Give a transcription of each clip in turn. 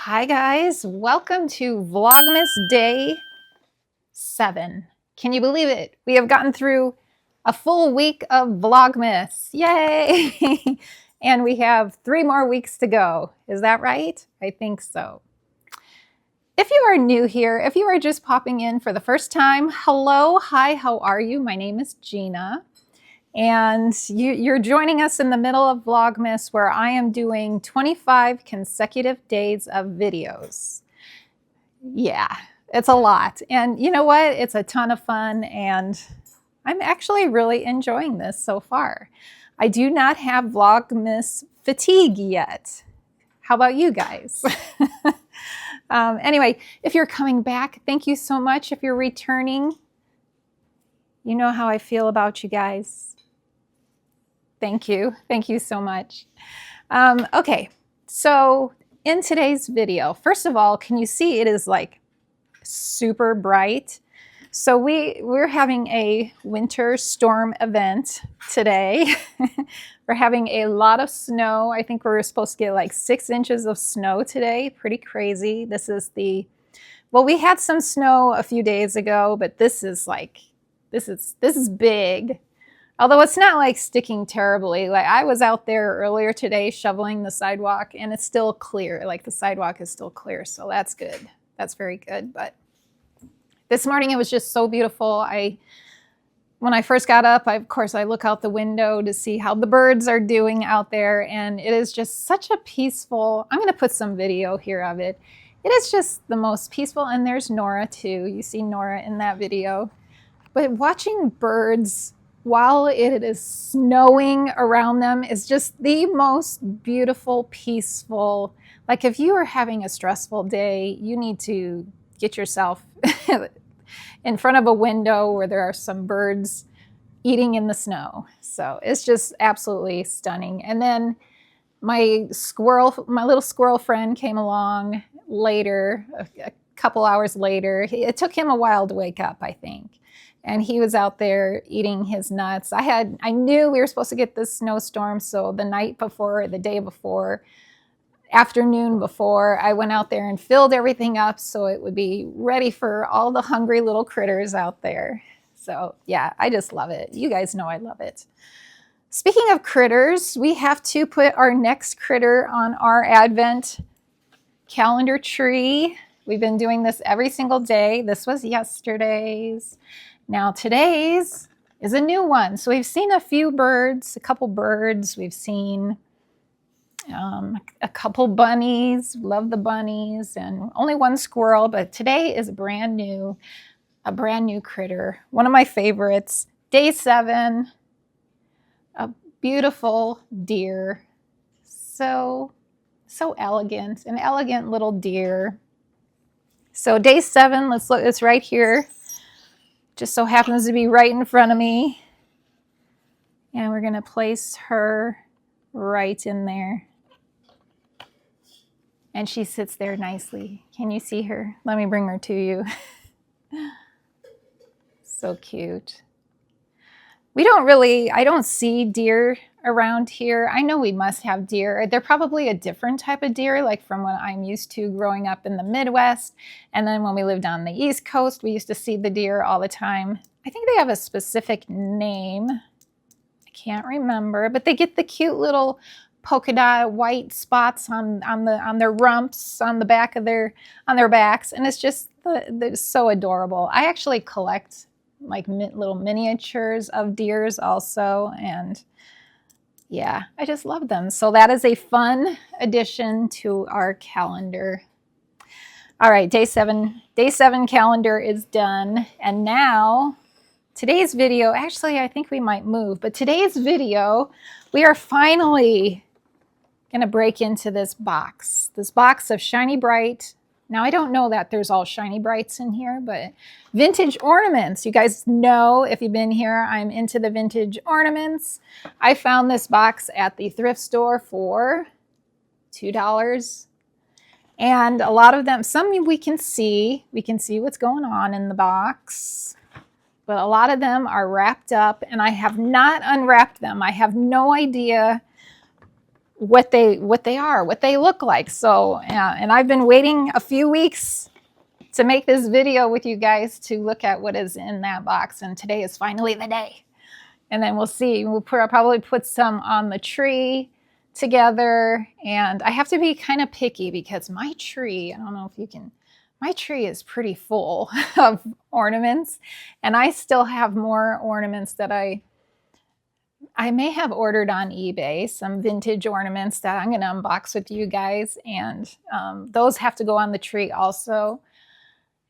Hi guys, welcome to Vlogmas Day 7. Can you believe it? We have gotten through a full week of Vlogmas. Yay! And we have 3 more weeks to go. Is that right? I think so. If you are new here, if you are just popping in for the first time, hello, hi, how are you? My name is Gina. And you're joining us in the middle of Vlogmas, where I am doing 25 consecutive days of videos. Yeah, it's a lot. And you know what? It's a ton of fun, and I'm actually really enjoying this so far. I do not have Vlogmas fatigue yet. How about you guys? Anyway, if you're coming back, thank you so much. If you're returning, you know how I feel about you guys. Thank you. Thank you so much. Okay, so in today's video, first of all, can you see it is like super bright? So we're having a winter storm event today. We're having a lot of snow. I think we're supposed to get like 6 inches of snow today. Pretty crazy. This is well, we had some snow a few days ago, but this is big. Although it's not like sticking terribly. Like I was out there earlier today shoveling the sidewalk and it's still clear. Like the sidewalk is still clear. So that's good. That's very good. But this morning it was just so beautiful. When I first got up, of course, I look out the window to see how the birds are doing out there. And it is just such a peaceful, I'm going to put some video here of it. It is just the most peaceful. And there's Nora too. You see Nora in that video. But watching birds while it is snowing around them is just the most beautiful, peaceful. Like if you are having a stressful day, you need to get yourself in front of a window where there are some birds eating in the snow. So it's just absolutely stunning. And then my little squirrel friend came along later, a couple hours later. It took him a while to wake up, I think. And he was out there eating his nuts. I knew we were supposed to get this snowstorm, so the night before, the day before, afternoon before, I went out there and filled everything up so it would be ready for all the hungry little critters out there. So yeah, I just love it. You guys know I love it. Speaking of critters, we have to put our next critter on our Advent calendar tree. We've been doing this every single day. This was yesterday's. Now today's is a new one. So we've seen a couple birds. We've seen a couple bunnies. Love the bunnies, and only one squirrel. But today is a brand new critter. One of my favorites. Day 7, a beautiful deer. So elegant, an elegant little deer. So day 7, let's look, it's right here. Just so happens to be right in front of me. And we're gonna place her right in there. And she sits there nicely. Can you see her? Let me bring her to you. So cute. I don't see deer around here. I know we must have deer. They're probably a different type of deer, like from what I'm used to growing up in the Midwest. And then when we lived on the East Coast, we used to see the deer all the time. I think they have a specific name. I can't remember, but they get the cute little polka dot white spots on their rumps, on the back of their backs, and it's just they're so adorable. I actually collect like little miniatures of deers also, and yeah, I just love them. So that is a fun addition to our calendar. All right, day 7 calendar is done, and now today's video, actually I think we might move, but today's video, we are finally gonna break into this box of Shiny Bright. Now I don't know that there's all Shiny Brights in here, but vintage ornaments. You guys know, if you've been here, I'm into the vintage ornaments. I found this box at the thrift store for $2. And a lot of them, some we can see what's going on in the box, but a lot of them are wrapped up, and I have not unwrapped them. I have no idea what they are, what they look like. So, and I've been waiting a few weeks to make this video with you guys to look at what is in that box, and today is finally the day. And then we'll see. We'll probably put some on the tree together, and I have to be kind of picky because my tree, I don't know if you can, my tree is pretty full of ornaments, and I still have more ornaments that I may have ordered on eBay, some vintage ornaments that I'm going to unbox with you guys, and those have to go on the tree also.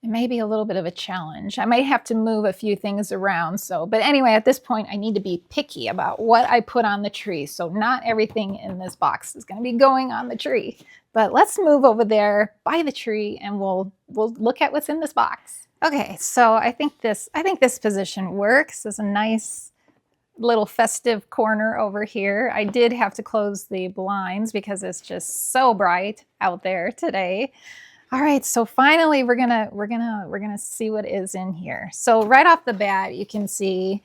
It may be a little bit of a challenge. I might have to move a few things around. So, but anyway, at this point, I need to be picky about what I put on the tree. So not everything in this box is going to be going on the tree. But let's move over there by the tree and we'll look at what's in this box. Okay, so I think this position works. It's a nice little festive corner over here. I did have to close the blinds because it's just so bright out there today. All right, so finally we're gonna see what is in here. So right off the bat, you can see,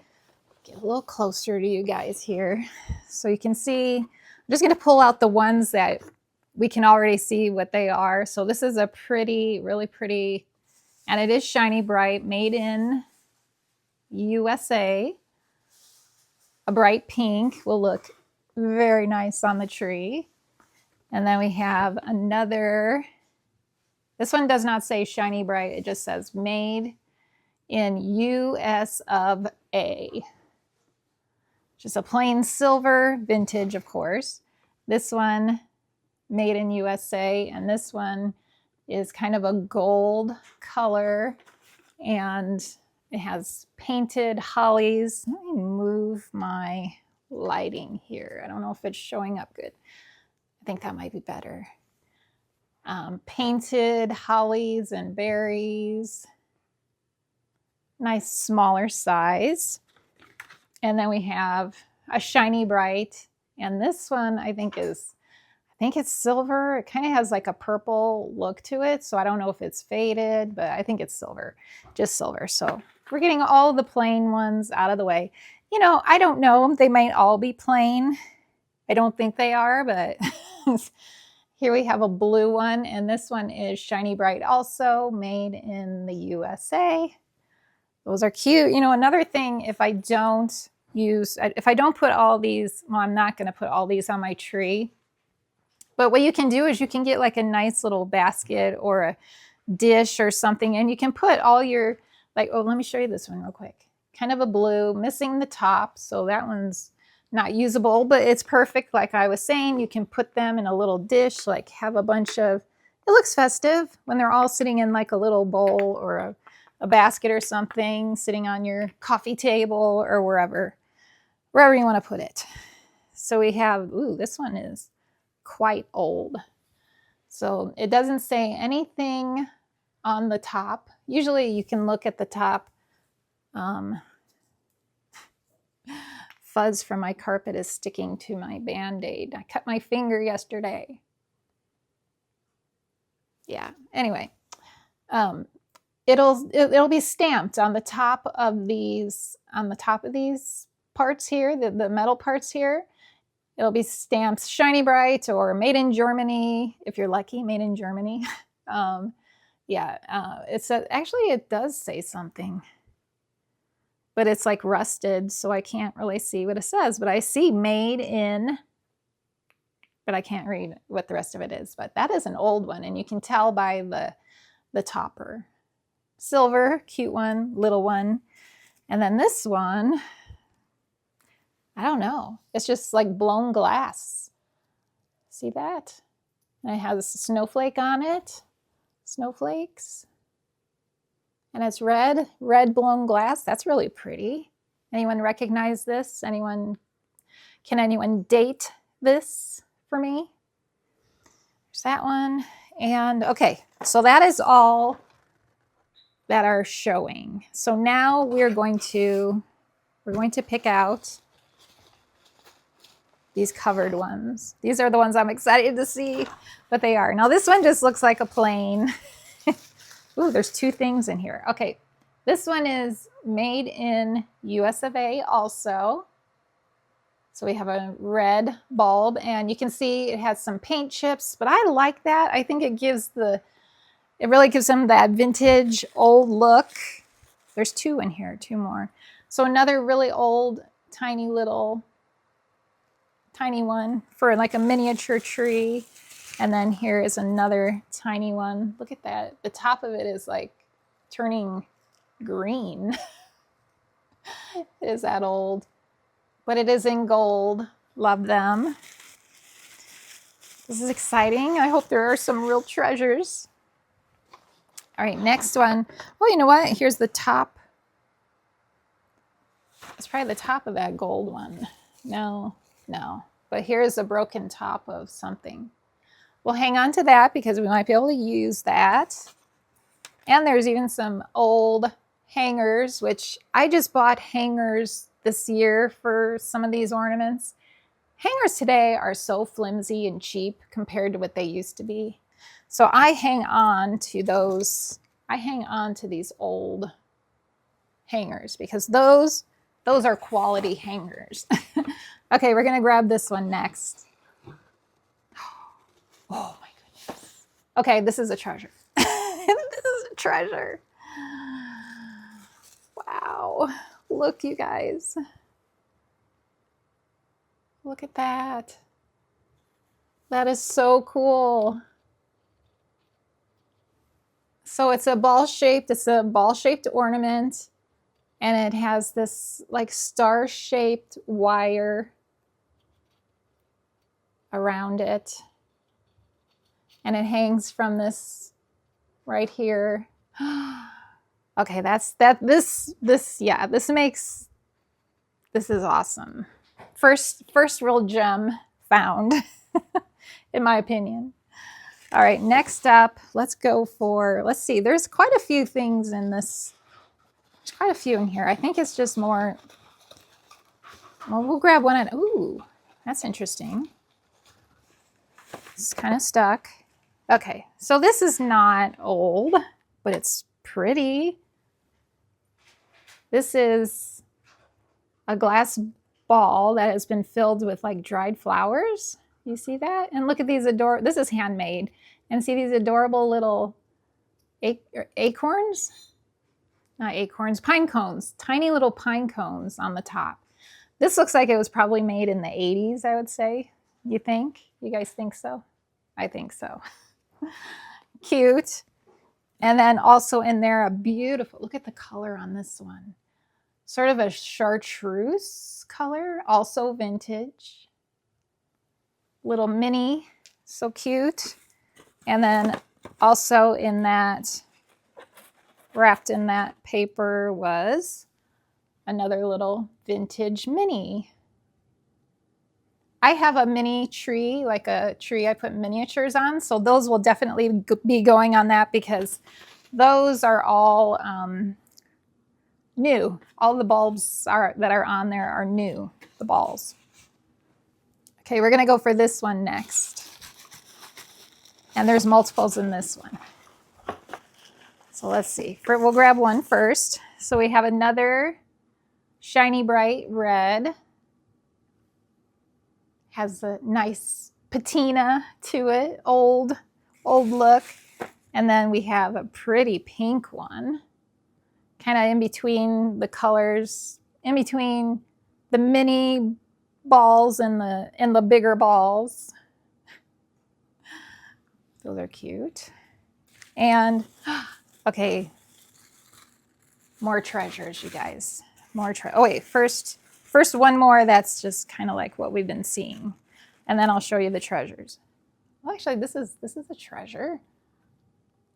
get a little closer to you guys here. So you can see, I'm just gonna pull out the ones that we can already see what they are. So this is a pretty, really pretty, and it is shiny bright, made in USA. A bright pink will look very nice on the tree. And then we have another. This one does not say shiny bright. It just says made in US of A. Just a plain silver, vintage, of course. This one made in USA, and this one is kind of a gold color, and it has painted hollies. Let me move my lighting here. I don't know if it's showing up good. I think that might be better. Painted hollies and berries. Nice smaller size. And then we have a shiny bright. And this one I think it's silver. It kind of has like a purple look to it. So I don't know if it's faded, but I think it's silver, just silver. So we're getting all the plain ones out of the way. You know, I don't know. They might all be plain. I don't think they are, but here we have a blue one, and this one is shiny bright also, made in the USA. Those are cute. You know, another thing, if I don't put all these, well, I'm not going to put all these on my tree, but what you can do is you can get like a nice little basket or a dish or something, and you can put all your, like, oh, let me show you this one real quick. Kind of a blue, missing the top, so that one's not usable, but it's perfect. Like I was saying, you can put them in a little dish, like have a bunch of, it looks festive when they're all sitting in like a little bowl or a basket or something, sitting on your coffee table or wherever you want to put it. So we have, ooh, this one is quite old. So it doesn't say anything on the top. Usually you can look at the top. Fuzz from my carpet is sticking to my Band-Aid. I cut my finger yesterday. Yeah, anyway. It'll be stamped on the top of these parts here, the metal parts here. It'll be stamped shiny bright or made in Germany, if you're lucky, made in Germany. Actually it does say something, but it's like rusted, so I can't really see what it says. But I see made in, but I can't read what the rest of it is. But that is an old one, and you can tell by the topper. Silver, cute one, little one. And then this one, I don't know. It's just like blown glass. See that? And it has a snowflake on it. Snowflakes. And it's red blown glass. That's really pretty. Anyone recognize this? Can anyone date this for me? There's that one. And okay, so that is all that are showing. So now we're going to pick out these covered ones. These are the ones I'm excited to see what they are. Now this one just looks like a plain. Ooh, there's two things in here. Okay, this one is made in US of A also. So we have a red bulb, and you can see it has some paint chips, but I like that. I think it really gives them that vintage old look. There's 2 in here, 2 more. So another really old, tiny one for like a miniature tree. And then here is another tiny one. Look at that. The top of it is like turning green. It is that old. But it is in gold. Love them. This is exciting. I hope there are some real treasures. All right, next one. Well, you know what? Here's the top. It's probably the top of that gold one. No. But here's a broken top of something. We'll hang on to that because we might be able to use that. And there's even some old hangers, which I just bought hangers this year for some of these ornaments. Hangers today are so flimsy and cheap compared to what they used to be. So I hang on to those. I hang on to these old hangers because those are quality hangers. Okay, we're gonna grab this one next. Oh my goodness. Okay, this is a treasure. This is a treasure. Wow. Look, you guys. Look at that. That is so cool. So it's a ball-shaped ornament, and it has this like star-shaped wire around it. And it hangs from this right here. Okay, this is awesome. First real gem found, in my opinion. All right, next up, let's see, there's quite a few things in this. There's quite a few in here. I think it's just more, well, we'll grab one. Ooh, that's interesting. It's kind of stuck. Okay, so this is not old, but it's pretty. This is a glass ball that has been filled with like dried flowers. You see that? And look at these this is handmade. And see these adorable little acorns? Not acorns, pine cones. Tiny little pine cones on the top. This looks like it was probably made in the 80s, I would say. You think? You guys think so? I think so. Cute. And then also in there a beautiful, look at the color on this one. Sort of a chartreuse color, also vintage. Little mini, so cute. And then also in that, wrapped in that paper was another little vintage mini. I have a mini tree, like a tree I put miniatures on, so those will definitely be going on that because those are all new. All the bulbs that are on there are new, the balls. Okay, we're gonna go for this one next. And there's multiples in this one. So let's see, we'll grab one first. So we have another shiny bright red. Has a nice patina to it, old look. And then we have a pretty pink one, kind of in between the colors, in between the mini balls and the bigger balls. Those are cute. And okay, more treasures, you guys. Oh wait, first one more that's just kind of like what we've been seeing. And then I'll show you the treasures. Well, actually, this is a treasure.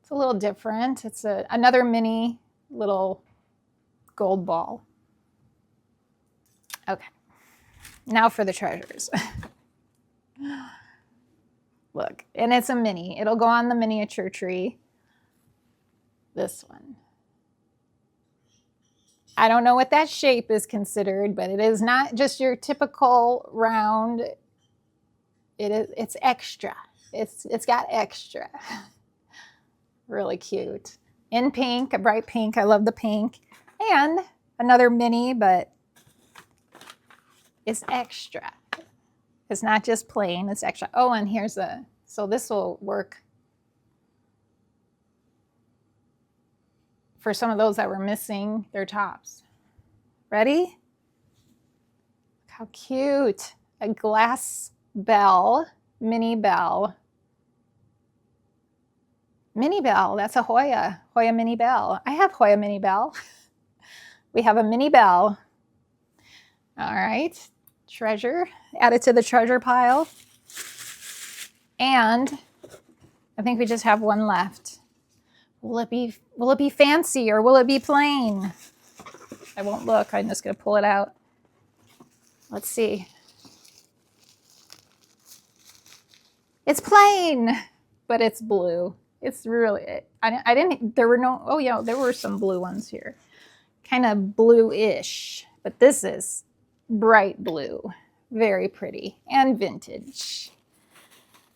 It's a little different. It's another mini little gold ball. Okay, now for the treasures. Look, and it's a mini. It'll go on the miniature tree. This one. I don't know what that shape is considered, but it is not just your typical round. It's extra. It's got extra. Really cute. In pink, a bright pink. I love the pink. And another mini, but is extra. It's not just plain, it's extra. Oh, and here's so this will work for some of those that were missing their tops. Ready? Look how cute. A glass bell, mini bell. Mini bell, that's a Hoya mini bell. I have Hoya mini bell. We have a mini bell. All right, treasure, add it to the treasure pile. And I think we just have one left. Will it be fancy or will it be plain? I won't look, I'm just gonna pull it out. Let's see. It's plain, but it's blue. It's really, I didn't, there were no, oh yeah, there were some blue ones here. Kind of blue-ish, but this is bright blue. Very pretty and vintage.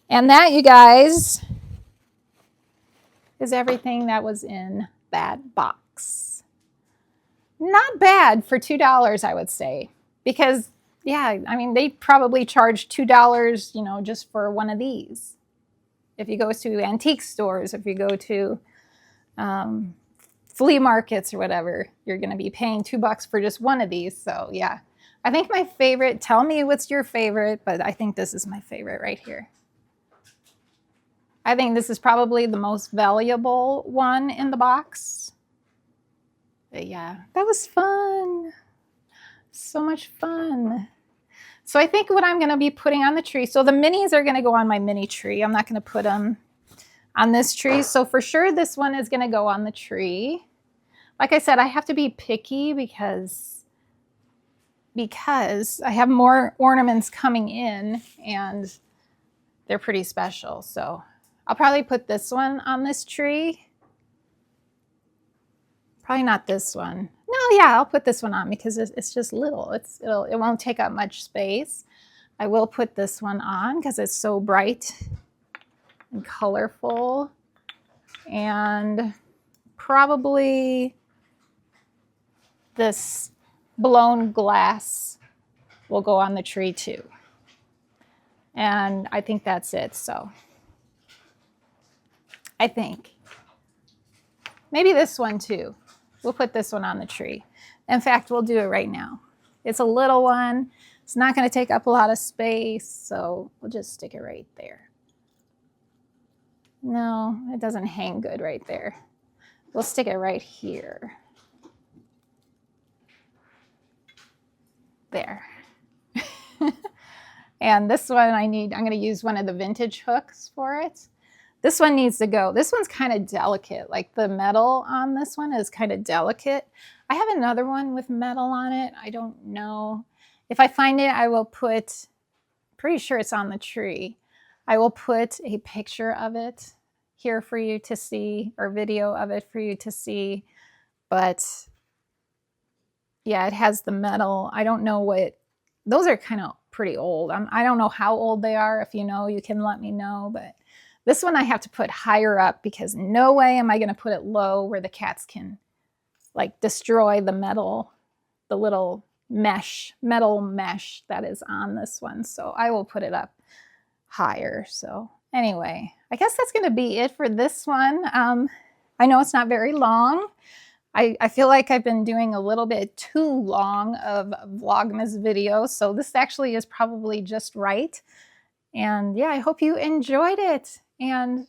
And that, you guys, is everything that was in that box. Not bad for $2, I would say, because yeah, I mean, they probably charge $2, you know, just for one of these. If you go to antique stores, if you go to flea markets or whatever, you're going to be paying $2 for just one of these. So yeah, I think my favorite, tell me what's your favorite, but I think this is my favorite right here. I think this is probably the most valuable one in the box. But yeah, that was fun. So much fun. So I think what I'm going to be putting on the tree, so the minis are going to go on my mini tree. I'm not going to put them on this tree. So for sure, this one is going to go on the tree. Like I said, I have to be picky because I have more ornaments coming in and they're pretty special. So I'll probably put this one on this tree. Probably not this one. No, yeah, I'll put this one on because it's just little. It won't take up much space. I will put this one on because it's so bright and colorful. And probably this blown glass will go on the tree too. And I think that's it. So I think maybe this one too. We'll put this one on the tree. In fact, we'll do it right now. It's a little one. It's not going to take up a lot of space, so we'll just stick it right there. No, it doesn't hang good right there. We'll stick it right here. There. And this one I'm going to use one of the vintage hooks for it. This one needs to go. This one's kind of delicate. Like the metal on this one is kind of delicate. I have another one with metal on it. I don't know. If I find it, I will put, pretty sure it's on the tree. I will put a picture of it here for you to see, or video of it for you to see. But yeah, it has the metal. I don't know what, those are kind of pretty old. I don't know how old they are. If you know, you can let me know. But this one I have to put higher up because no way am I going to put it low where the cats can like destroy the metal, the little metal mesh that is on this one. So I will put it up higher. So anyway, I guess that's going to be it for this one. I know it's not very long. I feel like I've been doing a little bit too long of Vlogmas videos. So this actually is probably just right. And yeah, I hope you enjoyed it. And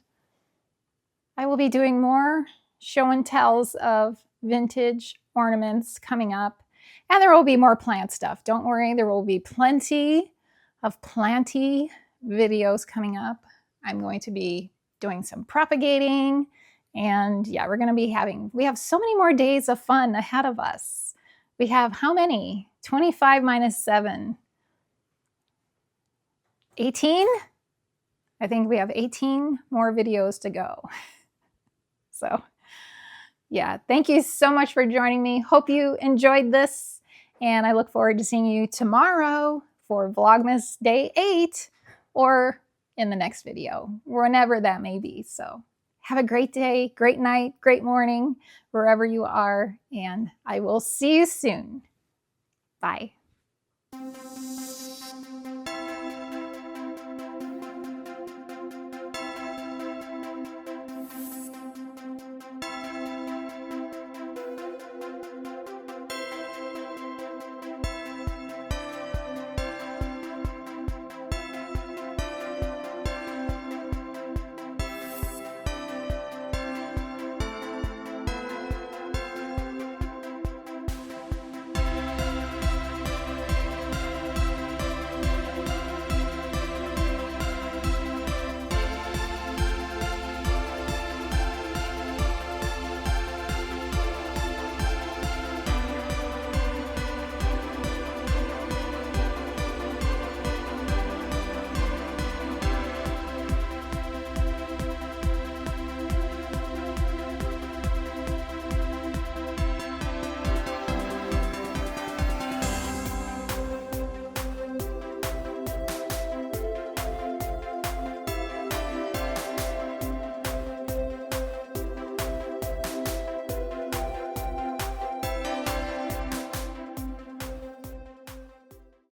I will be doing more show and tells of vintage ornaments coming up. And there will be more plant stuff. Don't worry, there will be plenty of planty videos coming up. I'm going to be doing some propagating. And yeah, we're going to be we have so many more days of fun ahead of us. We have how many? 25 minus 7. 18? I think we have 18 more videos to go. So yeah, thank you so much for joining me. Hope you enjoyed this. And I look forward to seeing you tomorrow for Vlogmas Day 8 or in the next video, whenever that may be. So have a great day, great night, great morning, wherever you are. And I will see you soon. Bye.